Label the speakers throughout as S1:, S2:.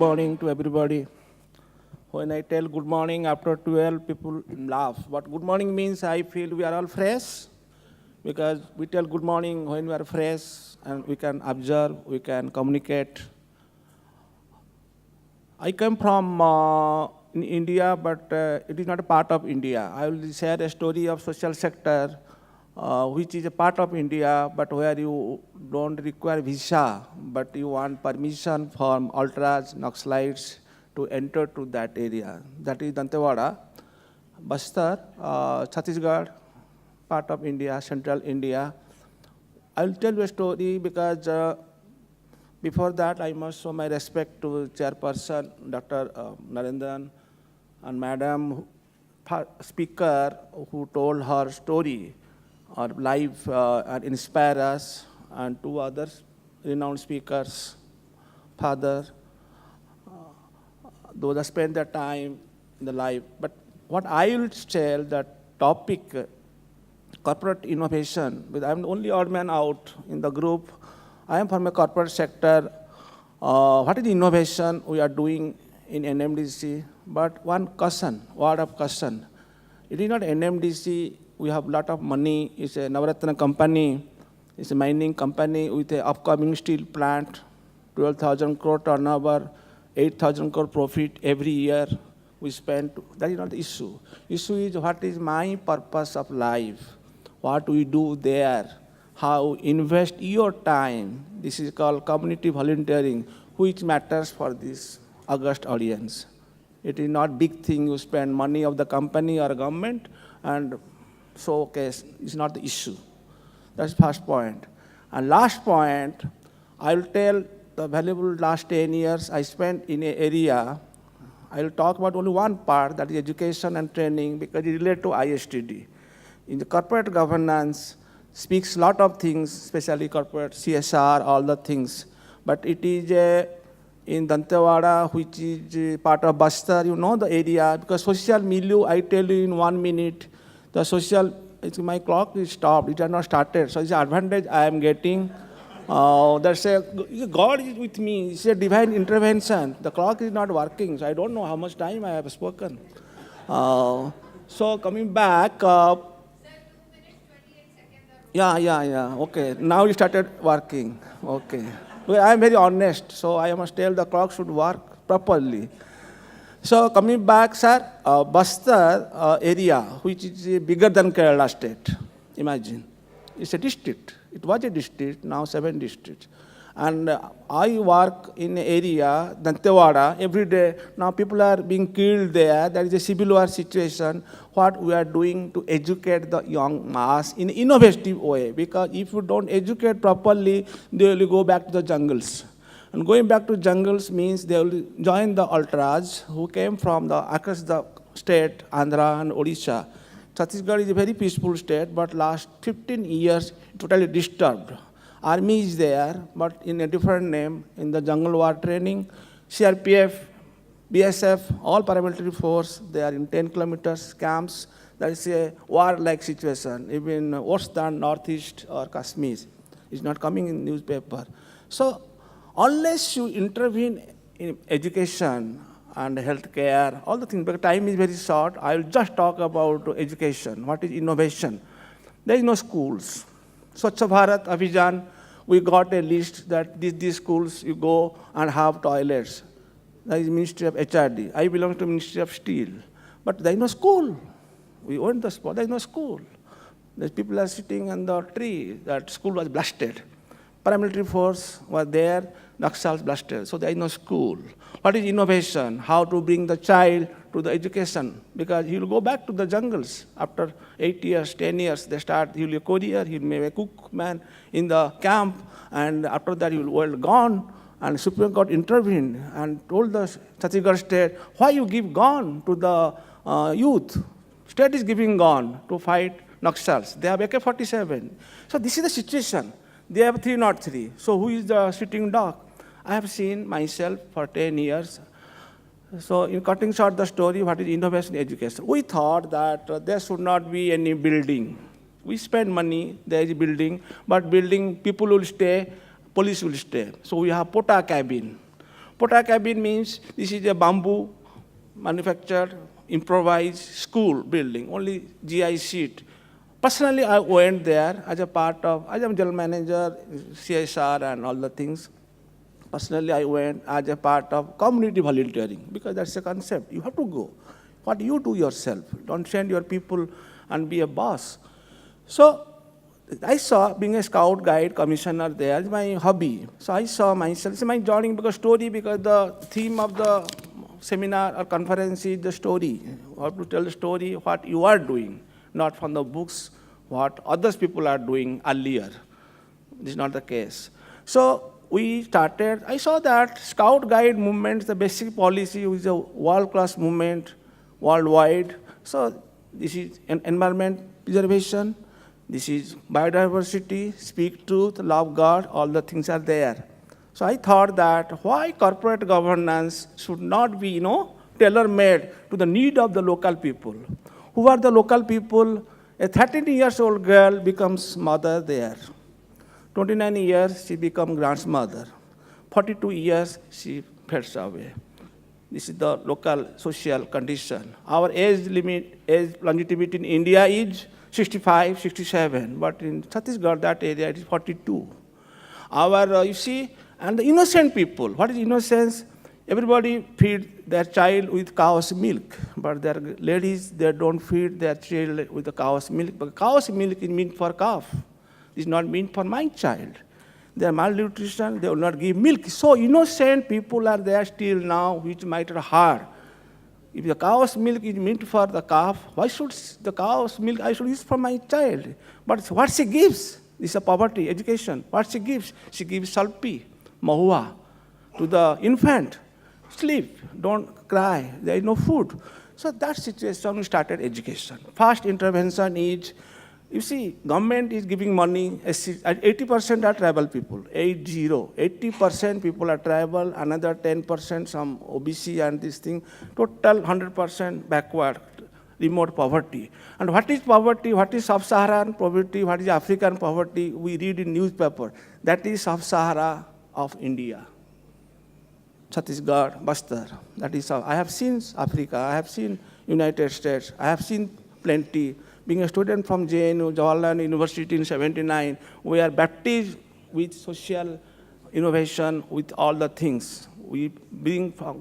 S1: morning to everybody. When I tell good morning after 12, people laugh. What good morning means, I feel we are all fresh because we tell good morning when we are fresh and we can observe, we can communicate. I come from in India, but it is not a part of India. I will share a story of social sector, which is a part of India, but where you don't require visa, but you want permission from ultras, Naxalites to enter to that area. That is Dantewada, Bastar, Chhattisgarh, part of India, central India. I will tell you a story because before that, I must show my respect to chairperson, Dr. Narendran, and madam speaker who told her story or life and inspire us, and two others renowned speakers, father, those that spend their time in the life. But what I will tell, that topic, corporate innovation, because I'm the only odd man out in the group. I am from a corporate sector. What is the innovation we are doing in NMDC? But one caution, word of caution. It is not NMDC. We have a lot of money. It's a Navaratna company. It's a mining company with an upcoming steel plant, 12,000 crore turnover, 8,000 crore profit every year we spend. That is not the issue. Issue is what is my purpose of life? What we do there? How invest your time? This is called community volunteering, which matters for this august audience. It is not big thing you spend money of the company or government, and so okay, it's not the issue. That's first point. And last point, I will tell the valuable last 10 years I spent in an area. I will talk about only one part, that is education and training, because it relates to Istd. In the corporate governance, speaks a lot of things, especially corporate CSR, all the things. But it is in Dantewada, which is part of Bastar, you know the area, because social milieu, I tell you in 1 minute, the social, my clock is stopped, it has not started. So it's an advantage I am getting. That's a, God is with me, it's a divine intervention. The clock is not working, so I don't know how much time I have spoken. So coming back, yeah, okay. Now it started working, okay. Well, I am very honest, so I must tell the clock should work properly. So coming back, sir, Bastar area, which is bigger than Kerala state, imagine. It's a district. It was a district, now 7 districts. And I work in an area, Dantewada, every day. Now people are being killed there. There is a civil war situation. What we are doing to educate the young mass in an innovative way. Because if you don't educate properly, they will go back to the jungles. And going back to jungles means they will join the ultras who came from across the state, Andhra and Odisha. Chhattisgarh is a very peaceful state, but last 15 years, totally disturbed. Army is there, but in a different name, in the jungle war training. CRPF, BSF, all paramilitary force, they are in 10 kilometers camps. That is a war-like situation, even worse than Northeast or Kashmir. It's not coming in newspaper. So unless you intervene in education and healthcare, all the things, because time is very short, I will just talk about education. What is innovation? There is no schools. Swachh Bharat Abhijan, we got a list that these schools you go and have toilets. That is Ministry of HRD. I belong to Ministry of Steel. But there is no school. We own the spot, there is no school. The people are sitting on the tree. That school was blasted. Paramilitary force was there, Naxals blasted. So there is no school. What is innovation? How to bring the child to the education? Because he will go back to the jungles. After 8 years, 10 years, they start, he will be a courier, he will be a cookman in the camp, and after that he will be well gone. And Supreme Court intervened and told the Chhattisgarh state, why you give gun to the youth? State is giving gun to fight Naxals. They have AK-47. So this is the situation. They have 303. So who is the sitting dog? I have seen myself for 10 years. So in cutting short the story, what is innovation in education? We thought that there should not be any building. We spend money, there is a building, but building, people will stay, police will stay. So we have POTA cabin. Pota cabin means this is a bamboo manufactured, improvised school building, only GI sheet. Personally, I went there as a part of, as a general manager, CSR and all the things. Personally, I went as a part of community volunteering because that's a concept. You have to go. What you do yourself. Don't send your people and be a boss. So I saw being a scout guide commissioner there is my hobby. So I saw myself, it's my joining because the theme of the seminar or conference is the story. You have to tell the story what you are doing, not from the books, what others people are doing earlier. This is not the case. So we started, I saw that scout guide movement, the basic policy is a world-class movement worldwide. So this is environment preservation, this is biodiversity, speak truth, love God, all the things are there. So I thought that why corporate governance should not be, tailor-made to the need of the local people. Who are the local people? A 13-year-old girl becomes mother there. 29 years, she becomes grandmother. 42 years, she fades away. This is the local social condition. Our age longevity in India is 65, 67, but in Chhattisgarh, that area, it is 42. You see, and the innocent people, what is innocence? Everybody feeds their child with cow's milk, but their ladies, they don't feed their child with the cow's milk, but cow's milk is meant for calf. It's not meant for my child. They are malnutrition, they will not give milk. So innocent people are there still now, which might be hard. If the cow's milk is meant for the calf, why should the cow's milk I should use for my child? But what she gives is a poverty, education. What she gives salpi, mahua to the infant. Sleep, don't cry, there is no food. So that situation we started education. First intervention is, you see, government is giving money, 80% are tribal people, 80% people are tribal, another 10% some OBC and this thing, total 100% backward, remote poverty. And what is poverty? What is sub-Saharan poverty? What is African poverty? We read in newspaper. That is sub-Sahara of India. Chhattisgarh, Bastar. That is how I have seen Africa, I have seen United States, I have seen plenty. Being a student from JNU, Jawaharlal University in 79, we are baptized with social innovation, with all the things. We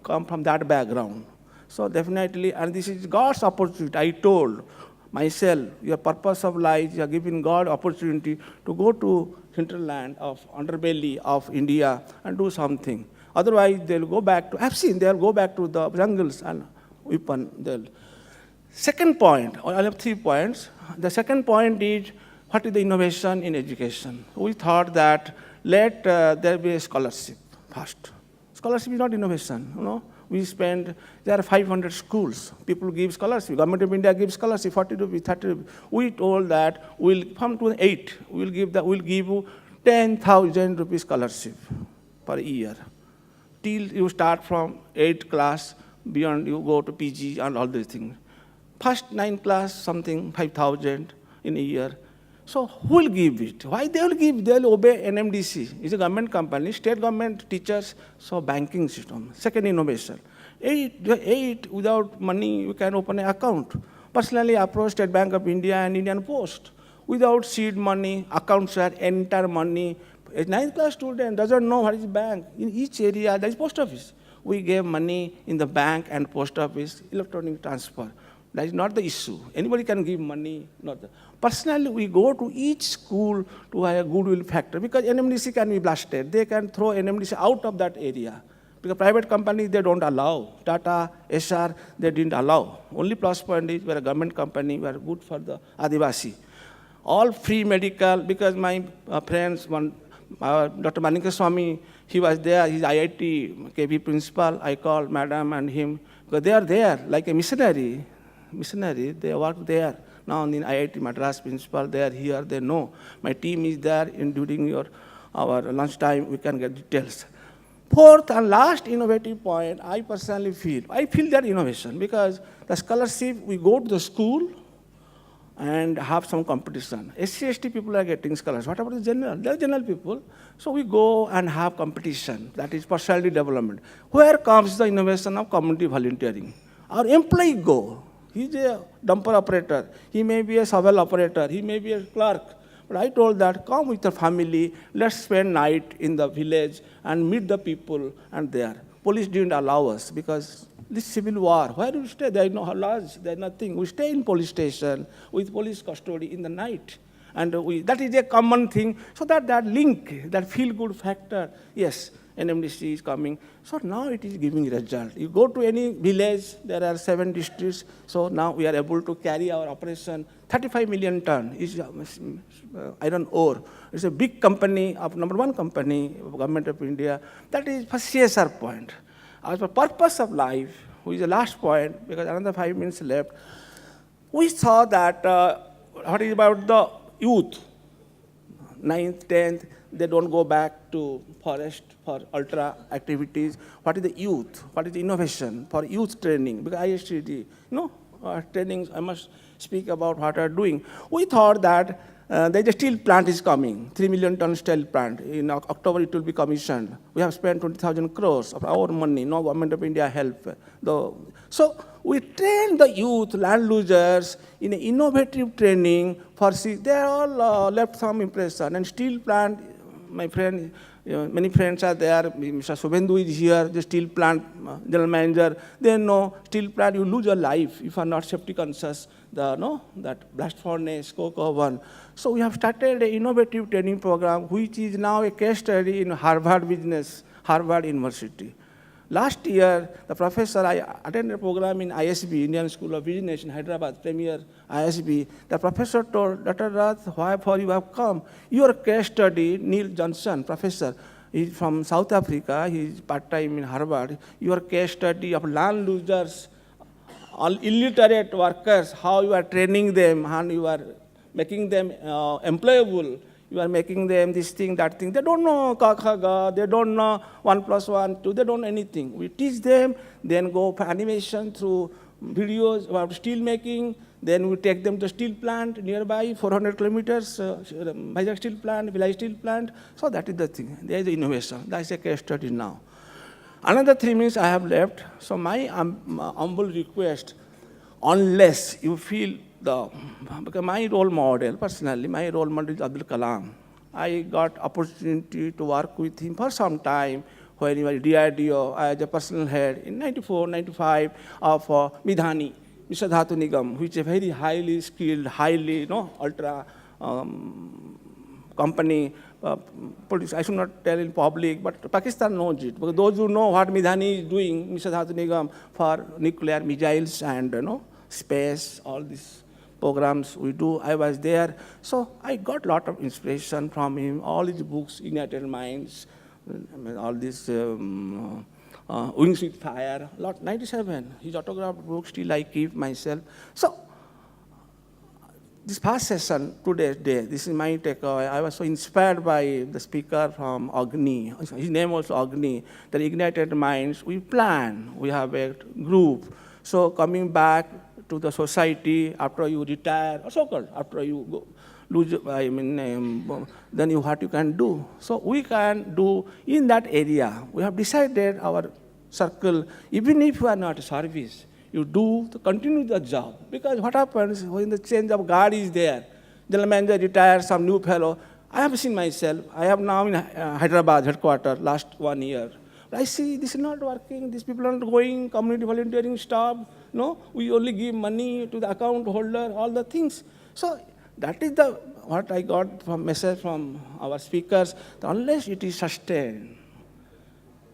S1: come from that background. So definitely, and this is God's opportunity. I told myself, your purpose of life, you are giving God opportunity to go to hinterland of underbelly of India and do something. Otherwise, they'll go back to, I've seen, they'll go back to the jungles and weapon. Second point, I have 3 points. The second point is, what is the innovation in education? We thought that let there be a scholarship first. Scholarship is not innovation, there are 500 schools. People give scholarship. Government of India gives scholarship, 40 rupees, 30 rupees. We told that we'll come to 8. We'll give you 10,000 rupees scholarship per year. Till you start from 8th class, beyond you go to PG and all these things. First 9th class, something 5,000 in a year. So who will give it? Why they will give? They will obey NMDC. It's a government company, state government teachers, so banking system. Second innovation. 8 without money, you can open an account. Personally, I approached State Bank of India and Indian Post. Without seed money, accounts are enter money. A 9th class student doesn't know what is bank. In each area, there is post office. We gave money in the bank and post office, electronic transfer. That is not the issue. Anybody can give money, not the. Personally, we go to each school to have a goodwill factor because NMDC can be blasted. They can throw NMDC out of that area. Because private companies, they don't allow. Tata, HR, they didn't allow. Only plus point is we're a government company, we're good for the Adivasi. All free medical, because my friends, Dr. Manika Swami, he was there, he's IIT KB principal. I called madam and him, because they are there like a missionary, they work there. Now in IIT Madras principal, they are here, they know. My team is there, during our lunchtime, we can get details. Fourth and last innovative point, I personally feel that innovation, because the scholarship, we go to the school, and have some competition. SC/ST people are getting scholars. What about the general? They are general people. So we go and have competition. That is personality development. Where comes the innovation of community volunteering? Our employee go. He's a dumper operator. He may be a shovel operator. He may be a clerk. But I told that, come with your family. Let's spend night in the village and meet the people and there. Police didn't allow us because this civil war, where do we stay? There is no lodge, there is nothing. We stay in police station with police custody in the night. And that is a common thing. So that link, that feel-good factor, yes, NMDC is coming. So now it is giving result. You go to any village, there are 7 districts. So now we are able to carry our operation. 35 million ton is iron ore. It's a big company, number 1 company, Government of India. That is for CSR point. As for purpose of life, which is the last point, because another 5 minutes left, we saw that what is about the youth, 9th, 10th, they don't go back to forest for ultra activities. What is the youth? What is the innovation for youth training? Because ISTD, trainings, I must speak about what we are doing. We thought that there is a steel plant is coming, 3 million ton steel plant. In October, it will be commissioned. We have spent 20,000 crores of our money, no Government of India help. So we train the youth, land losers, in an innovative training for, they all left some impression. And steel plant, my friend, many friends are there. Mr. Subhendu is here, the steel plant general manager. They know steel plant, you lose your life if you are not safety conscious. That blast furnace, coke oven. So we have started an innovative training program, which is now a case study in Harvard University. Last year, the professor, I attended a program in ISB, Indian School of Business in Hyderabad, premier ISB. The professor told, Dr. Rath, why for you have come? Your case study, Neil Johnson, professor, he's from South Africa, he's part-time in Harvard. Your case study of land losers, all illiterate workers, how you are training them and you are making them employable. You are making them this thing, that thing. They don't know Kakhaga, they don't know 1 + 1, 2, they don't know anything. We teach them, then go for animation through videos about steel making, then we take them to steel plant nearby, 400 kilometers, Vizag steel plant, Village steel plant. So that is the thing. There is the innovation. That is a case study now. Another 3 minutes I have left. So my humble request, unless you feel because my role model, personally, my role model is Abdul Kalam. I got opportunity to work with him for some time when he was DRDO as a personal head in 94, 95 of Midhani, Istd Natcon, which is a very highly skilled, highly, ultra company. I should not tell in public, but Pakistan knows it. Because those who know what Midhani is doing, Istd Natcon, for nuclear missiles and space, all these programs we do, I was there. So I got a lot of inspiration from him, all his books, Ignited Minds, all these Wings with Fire, 97, his autographed books, still I keep myself. So this past session, today's day, this is my takeaway. I was so inspired by the speaker from Agni. His name was Agni, the Ignited Minds. We plan, we have a group. So coming back to the society after you retire, or so-called, after you go, lose, then what you can do. So we can do in that area. We have decided our circle, even if you are not a service, you do to continue the job. Because what happens when the change of guard is there, general manager retires, some new fellow. I have seen myself, I have now in Hyderabad headquarters last 1 year. I see this is not working, these people are not going, community volunteering staff, we only give money to the account holder, all the things. So that is what I got from message from our speakers, that unless it is sustained,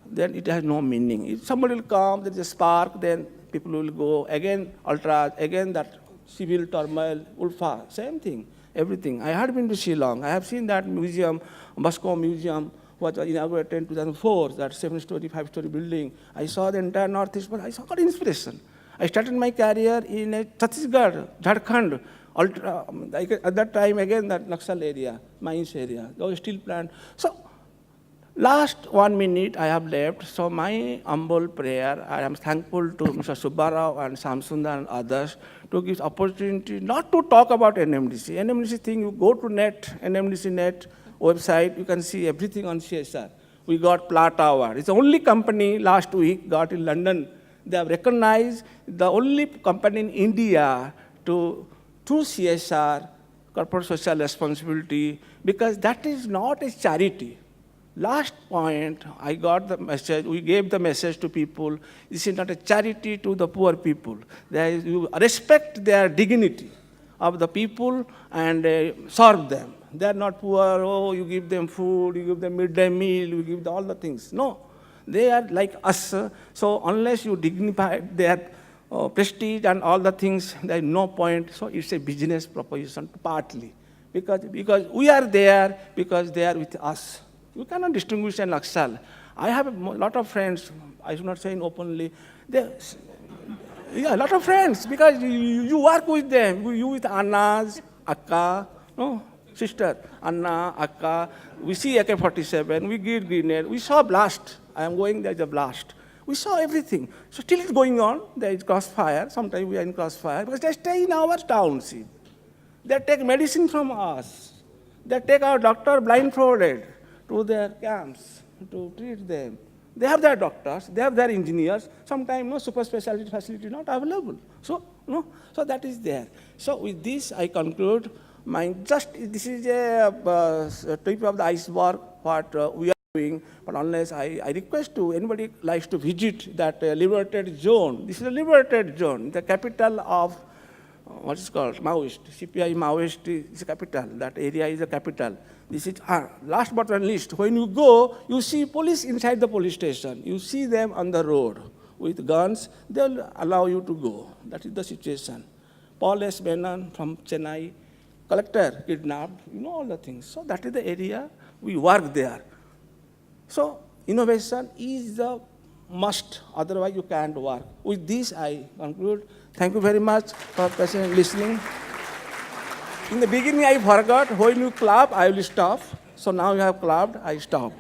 S1: then it has no meaning. If somebody will come, there is a spark, then people will go, again ultras, again that civil turmoil, Ulfa, same thing, everything. I had been to Shillong, I have seen that museum, Moscow Museum, was inaugurated in 2004, that 7-story, 5-story building. I saw the entire Northeast, but I got inspiration. I started my career in Chhattisgarh, Jharkhand, at that time again that Naxal area, mines area, those steel plant. So Last 1 minute I have left, so my humble prayer, I am thankful to Mr. Subbarao and Samsundar and others to give opportunity not to talk about NMDC. NMDC thing, you go to net, NMDC net website, you can see everything on CSR. We got Plata Award. It's the only company last week got in London. They have recognized the only company in India to CSR, corporate social responsibility, because that is not a charity. Last point, I got the message, we gave the message to people, this is not a charity to the poor people. You respect their dignity of the people and serve them. They are not poor, oh, you give them food, you give them midday meal, you give them all the things. No, they are like us. So unless you dignify their prestige and all the things, there is no point. So it's a business proposition partly. Because we are there, because they are with us. You cannot distinguish an excel. I have a lot of friends, I should not say openly, a lot of friends, because you work with them. You with Anna's, Akka, no, sister, Anna, Akka. We see AK-47, we give grenade, we saw blast. I am going, there's a blast. We saw everything. So still it's going on, there is crossfire, sometimes we are in crossfire, because they stay in our township. They take medicine from us. They take our doctor blindfolded to their camps to treat them. They have their doctors, they have their engineers, sometimes no super specialty facility not available. So, no, so that is there. So with this, I conclude this is a tip of the iceberg, what we are doing, but unless I request to anybody likes to visit that liberated zone. This is a liberated zone, the capital of, what is called, Maoist, CPI Maoist is the capital, that area is the capital. This is, last but not least, when you go, you see police inside the police station. You see them on the road with guns, they'll allow you to go. That is the situation. Paul S. Menon from Chennai, collector kidnapped, you know all the things. So that is the area, we work there. So innovation is the must, otherwise you can't work. With this, I conclude. Thank you very much for patiently listening. In the beginning, I forgot, when you clap, I will stop. So now you have clapped, I stop.